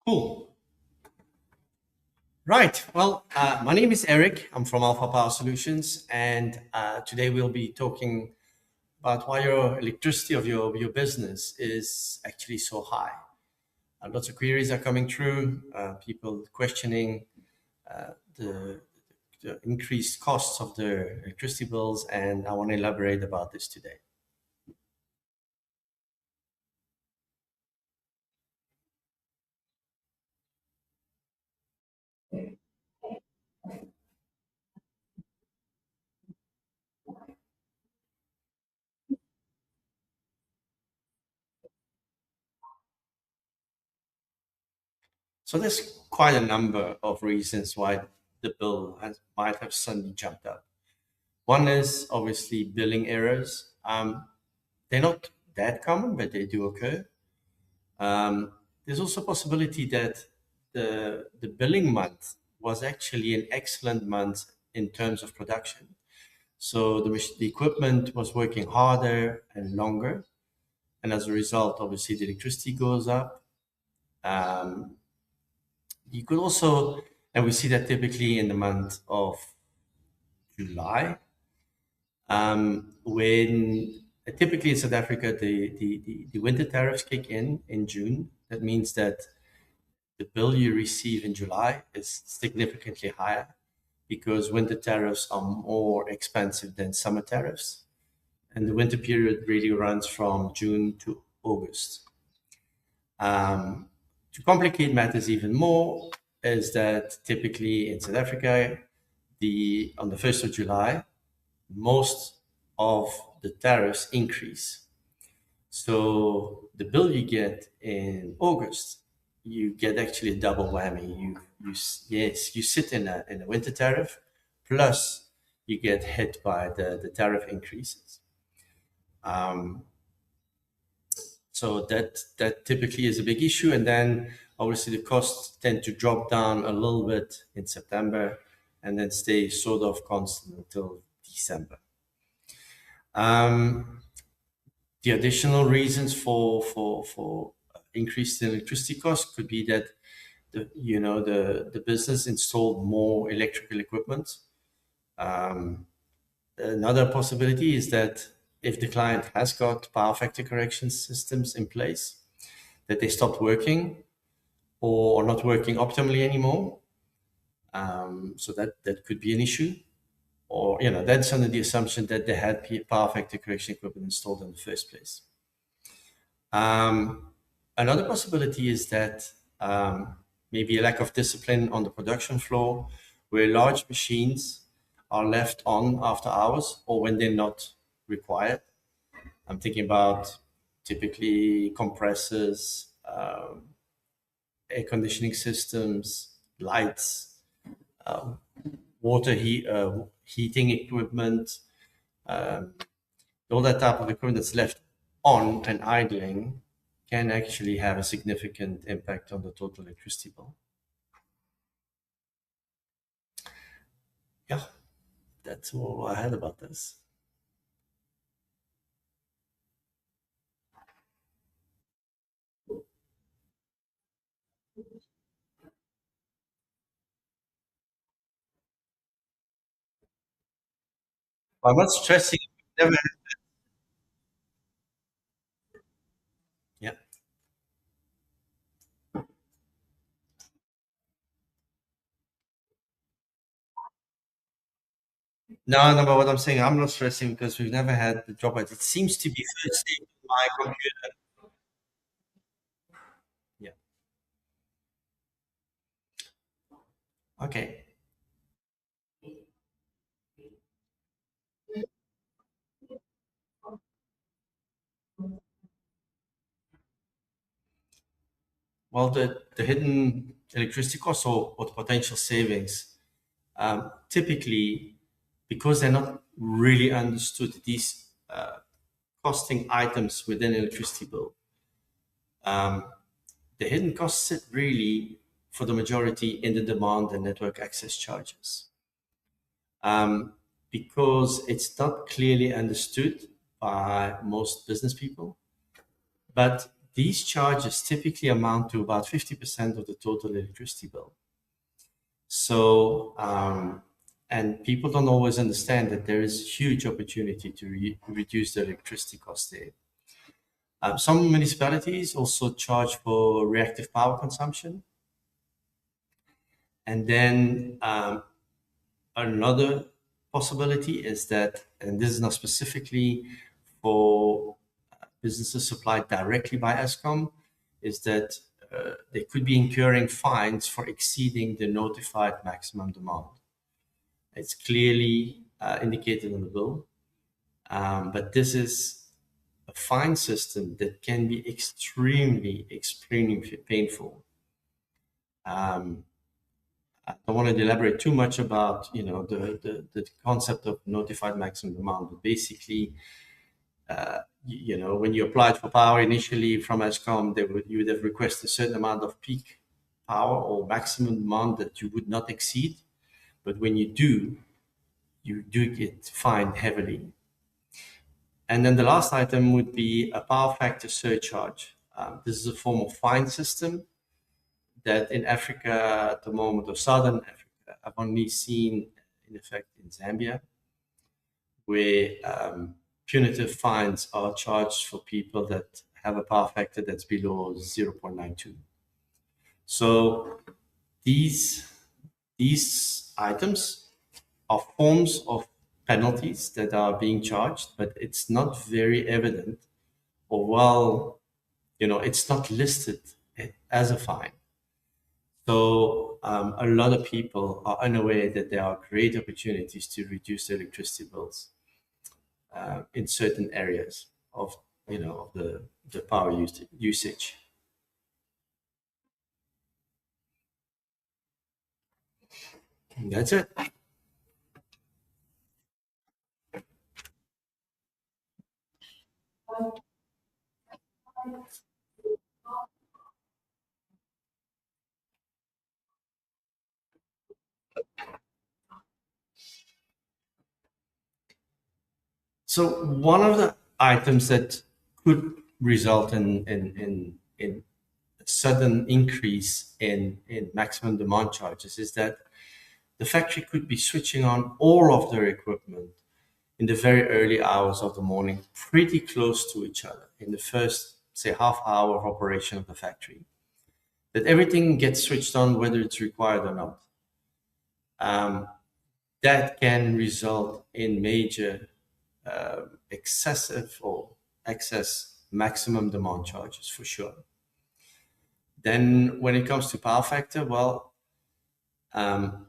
Cool. Right. Well, my name is Eric. I'm from Alpha Power Solutions, and today we'll be talking about why your electricity of your business is actually so high. Lots of queries are coming through. People questioning the, the increased costs of their electricity bills, and I want to elaborate about this today. So there's quite a number of reasons why the bill might have suddenly jumped up. One is obviously billing errors. They're not that common, but they do occur. There's also a possibility that the billing month was actually an excellent month in terms of production. So the equipment was working harder and longer, and as a result, obviously the electricity goes up. Um, you could also, and we see that typically in the month of July, when typically in South Africa the winter tariffs kick in June. That means that the bill you receive in July is significantly higher because winter tariffs are more expensive than summer tariffs. And the winter period really runs from June to August. Um, to complicate matters even more, is that typically in South Africa, the on the 1st of July, most of the tariffs increase. So the bill you get in August, you get actually a double whammy. Yes, you sit in a winter tariff, plus you get hit by the tariff increases. Um, so that typically is a big issue, and then obviously the costs tend to drop down a little bit in September, and then stay sort of constant until December. Um, the additional reasons for increased electricity costs could be that the business installed more electrical equipment. Um, Another possibility is that if the client has got power factor correction systems in place, that they stopped working or are not working optimally anymore. So that could be an issue. Or, that's under the assumption that they had power factor correction equipment installed in the first place. Um, Another possibility is that maybe a lack of discipline on the production floor, where large machines are left on after hours or when they're not required. I'm thinking about typically compressors, air conditioning systems, lights, heating equipment, um, all that type of equipment that's left on and idling can actually have a significant impact on the total electricity bill. Yeah, that's all I had about this. I'm not stressing. Never. Yeah. No, no, but what I'm saying, I'm not stressing because we've never had the drop. It seems to be first thing in my computer. Yeah. Okay. Well, the hidden electricity costs or the potential savings, typically, because they're not really understood, these costing items within electricity bill, um, the hidden costs sit really for the majority in the demand and network access charges. Um, because it's not clearly understood by most business people. But these charges typically amount to about 50% of the total electricity bill. So, and people don't always understand that there is huge opportunity to reduce the electricity cost there. Some municipalities also charge for reactive power consumption. And then another possibility is that, and this is not specifically for businesses supplied directly by ESCOM, is that they could be incurring fines for exceeding the notified maximum demand. It's clearly indicated in the bill, but this is a fine system that can be extremely painful. I don't want to elaborate too much about the concept of notified maximum demand, but basically, when you applied for power initially from ESCOM, you would have requested a certain amount of peak power or maximum demand that you would not exceed. But when you do get fined heavily. And then the last item would be a power factor surcharge. This is a form of fine system that in Africa at the moment, or Southern Africa, I've only seen in effect in Zambia, where punitive fines are charged for people that have a power factor that's below 0.92. So these items are forms of penalties that are being charged, but it's not very evident or it's not listed as a fine. So a lot of people are unaware that there are great opportunities to reduce their electricity bills in certain areas of the power usage. That's it. So one of the items that could result in a sudden increase in maximum demand charges is that the factory could be switching on all of their equipment in the very early hours of the morning, pretty close to each other in the first, say, half hour of operation of the factory. That everything gets switched on whether it's required or not. Um, that can result in major excessive or excess maximum demand charges for sure. Then when it comes to power factor, well, um,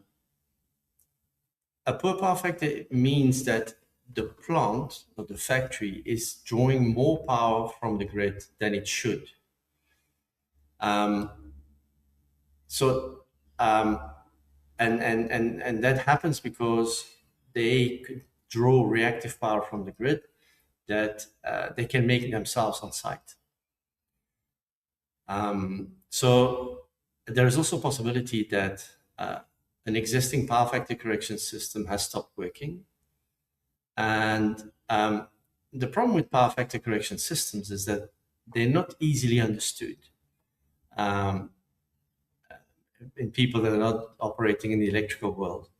a poor power factor means that the plant or the factory is drawing more power from the grid than it should. Um, so, um, and that happens because they could draw reactive power from the grid that they can make themselves on site. So there is also a possibility that an existing power factor correction system has stopped working. And the problem with power factor correction systems is that they're not easily understood um, in people that are not operating in the electrical world.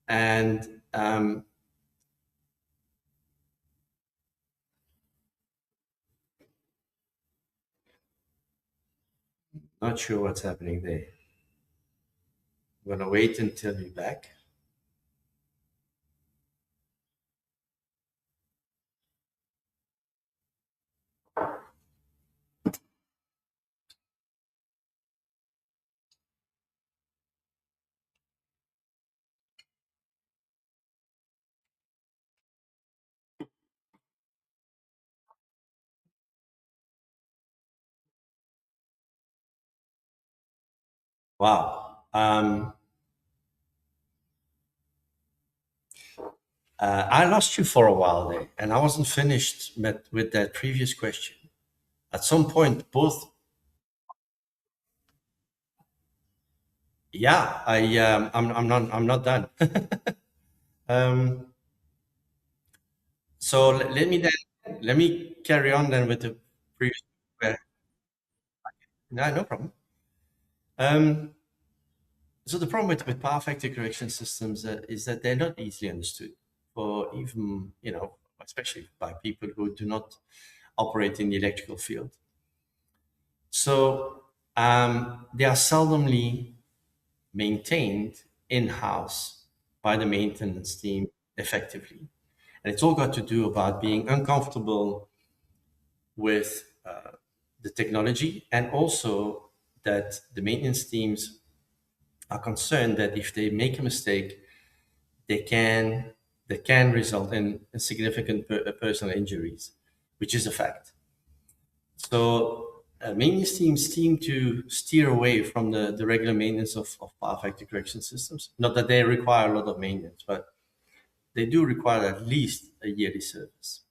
And not sure what's happening there. I'm gonna wait until you're back. Wow. I lost you for a while there, and I wasn't finished with that previous question. At some point, both, yeah, I'm not done. um, so let me carry on then with the previous. No, no problem. Um, so the problem with power factor correction systems is that they're not easily understood for even, especially by people who do not operate in the electrical field. So they are seldomly maintained in-house by the maintenance team effectively. And it's all got to do about being uncomfortable with the technology, and also that the maintenance teams are concerned that if they make a mistake, they can that can result in significant personal injuries, which is a fact. So maintenance teams seem to steer away from the regular maintenance of power factor correction systems. Not that they require a lot of maintenance, but they do require at least a yearly service.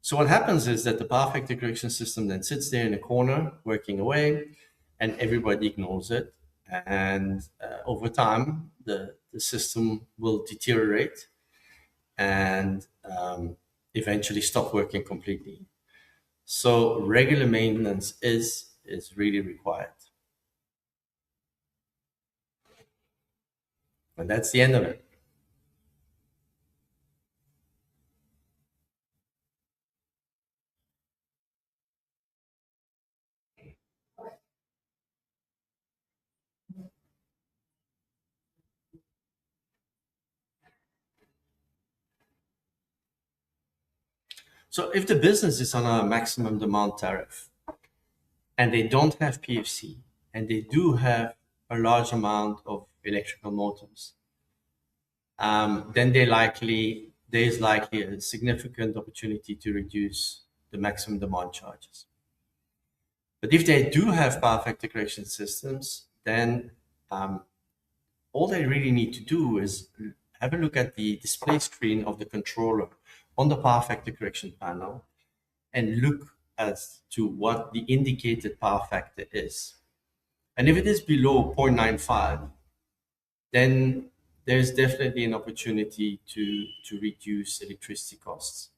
So what happens is that the power factor correction system then sits there in a corner working away, and everybody ignores it. And over time, the system will deteriorate and eventually stop working completely. So regular maintenance is really required, and that's the end of it. So if the business is on a maximum demand tariff and they don't have PFC and they do have a large amount of electrical motors, then there is likely a significant opportunity to reduce the maximum demand charges. But if they do have power factor correction systems, then um, all they really need to do is have a look at the display screen of the controller on the power factor correction panel and look as to what the indicated power factor is. And if it is below 0.95, then there's definitely an opportunity to reduce electricity costs.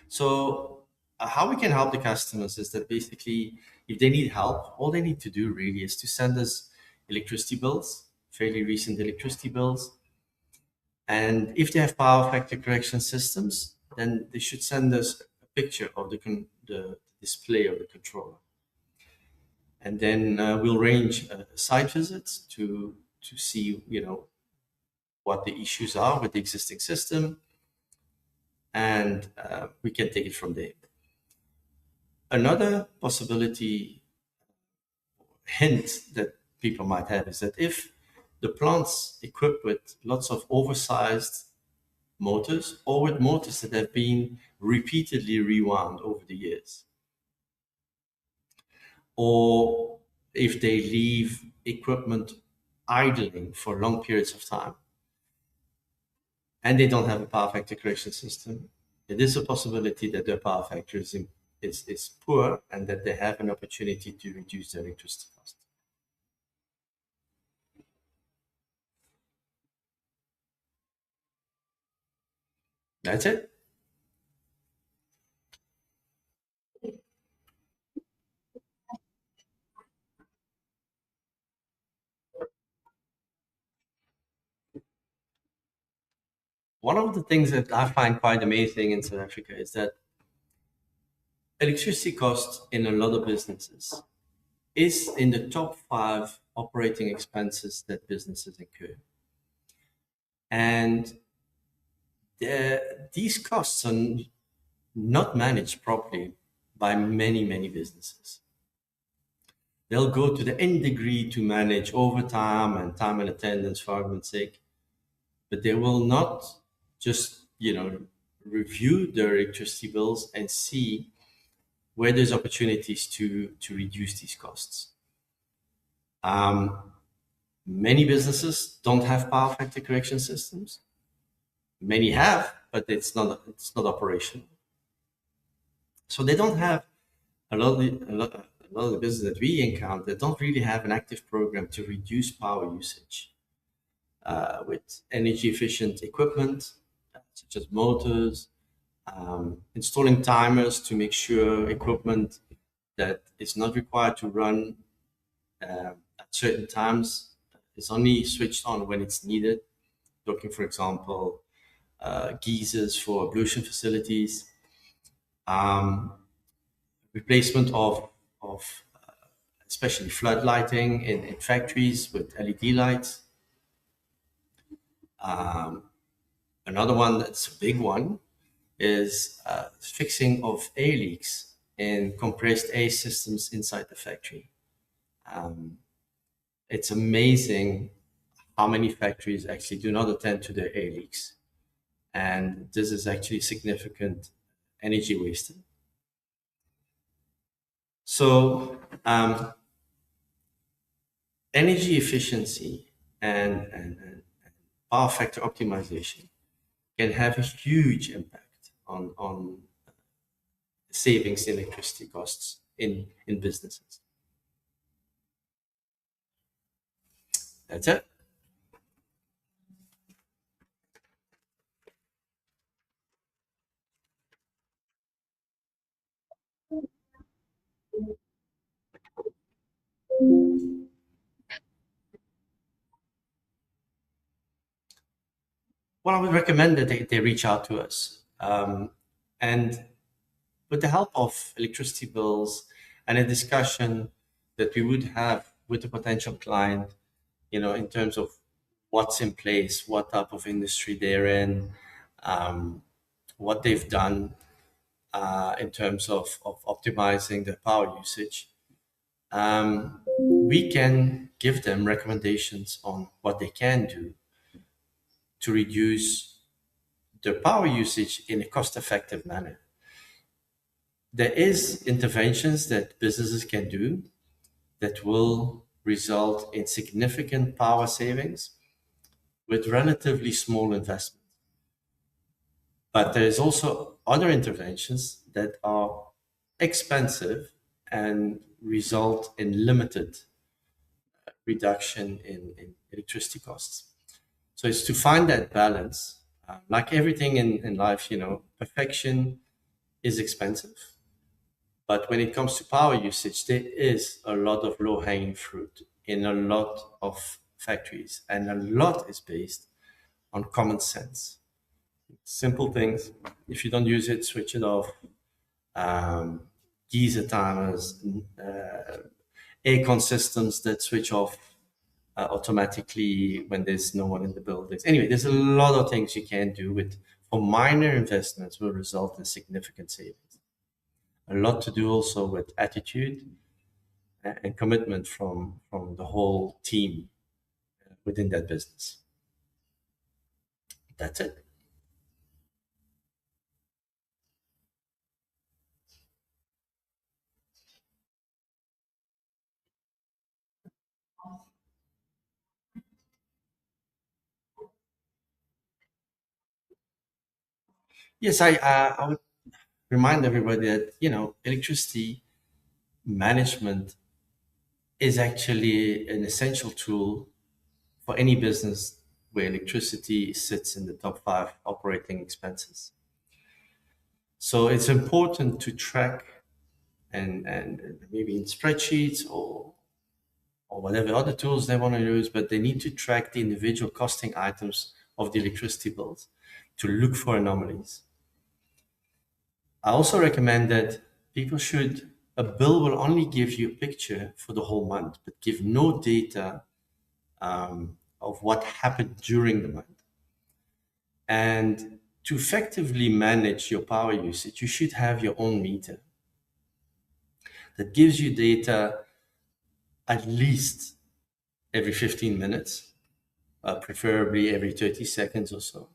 So how we can help the customers is that basically, if they need help, all they need to do really is to send us electricity bills, fairly recent electricity bills. And if they have power factor correction systems, then they should send us a picture of the display of the controller. And then we'll arrange site visits to see, what the issues are with the existing system, and we can take it from there. Another possibility hint that people might have is that if the plant's equipped with lots of oversized motors or with motors that have been repeatedly rewound over the years, or if they leave equipment idling for long periods of time and they don't have a power factor correction system, it is a possibility that their power factor is poor and that they have an opportunity to reduce their electricity cost. That's it. One of the things that I find quite amazing in South Africa is that electricity costs in a lot of businesses is in the top five operating expenses that businesses incur. And these costs are not managed properly by many, many businesses. They'll go to the nth degree to manage overtime and time and attendance for argument's sake, but they will not just, review their electricity bills and see where there's opportunities to reduce these costs. Um, Many businesses don't have power factor correction systems. Many have, but it's not operational. So they don't have a lot of the businesses that we encounter don't really have an active program to reduce power usage with energy efficient equipment such as motors, installing timers to make sure equipment that is not required to run at certain times is only switched on when it's needed. Looking, for example, geysers for ablution facilities, um, replacement of especially flood lighting in factories with LED lights. Um, Another one that's a big one is fixing of air leaks in compressed air systems inside the factory. Um, it's amazing how many factories actually do not attend to their air leaks. And this is actually significant energy wasted. So, energy efficiency and power factor optimization can have a huge impact on savings in electricity costs in businesses. That's it. Well, I would recommend that they reach out to us. And with the help of electricity bills and a discussion that we would have with the potential client, in terms of what's in place, what type of industry they're in, um, what they've done in terms of optimizing their power usage, we can give them recommendations on what they can do to reduce their power usage in a cost-effective manner. There is interventions that businesses can do that will result in significant power savings with relatively small investment. But there's also other interventions that are expensive and result in limited reduction in electricity costs. So it's to find that balance. Like everything in life, perfection is expensive. But when it comes to power usage, there is a lot of low hanging fruit in a lot of factories, and a lot is based on common sense. Simple things. If you don't use it, switch it off. Um, Geyser timers, aircon systems that switch off automatically when there's no one in the buildings. Anyway, there's a lot of things you can do with for minor investments will result in significant savings. A lot to do also with attitude and commitment from the whole team within that business. That's it. Yes, I would remind everybody that electricity management is actually an essential tool for any business where electricity sits in the top five operating expenses. So it's important to track and maybe in spreadsheets or whatever other tools they want to use, but they need to track the individual costing items of the electricity bills to look for anomalies. I also recommend that a bill will only give you a picture for the whole month, but give no data of what happened during the month. And to effectively manage your power usage, you should have your own meter that gives you data at least every 15 minutes, preferably every 30 seconds or so.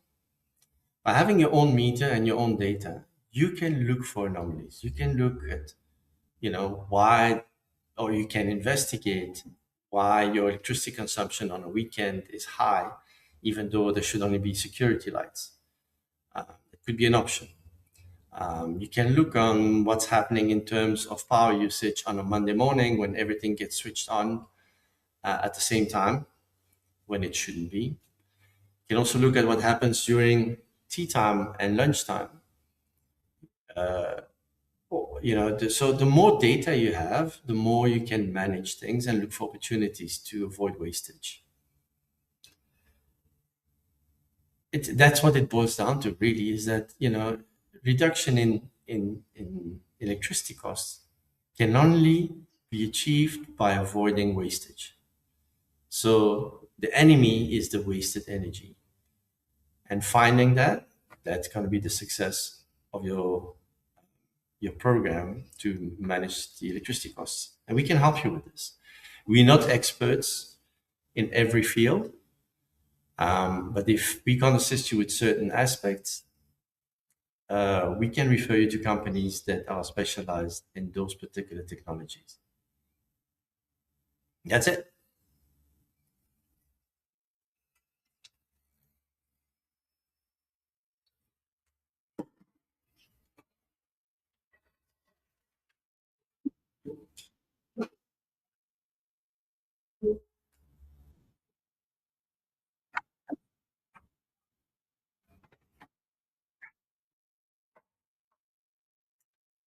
By having your own meter and your own data, you can look for anomalies. You can look at, why, or you can investigate why your electricity consumption on a weekend is high, even though there should only be security lights. It could be an option. You can look on what's happening in terms of power usage on a Monday morning when everything gets switched on at the same time when it shouldn't be. You can also look at what happens during tea time and lunchtime. So the more data you have, the more you can manage things and look for opportunities to avoid wastage. That's what it boils down to, really, is that reduction in electricity costs can only be achieved by avoiding wastage. So the enemy is the wasted energy, and finding that's going to be the success of your program to manage the electricity costs. And we can help you with this. We're not experts in every field, but if we can assist you with certain aspects, we can refer you to companies that are specialized in those particular technologies. That's it.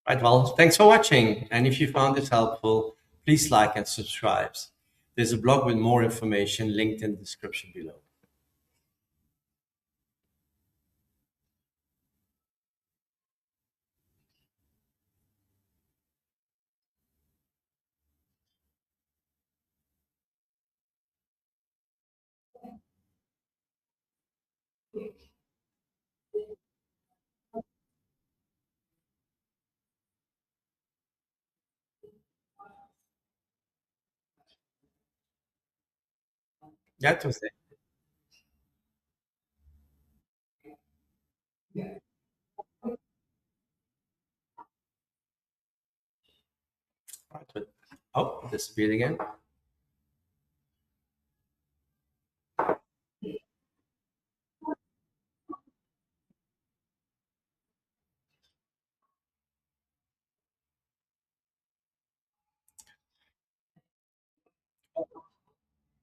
Right. Well, thanks for watching. And if you found this helpful, please like and subscribe. There's a blog with more information linked in the description below. That was it. Right. Oh, disappeared again.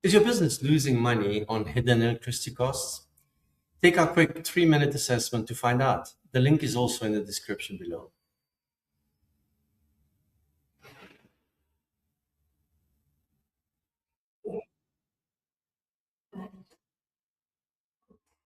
Is your business losing money on hidden electricity costs? Take our quick 3-minute assessment to find out. The link is also in the description below.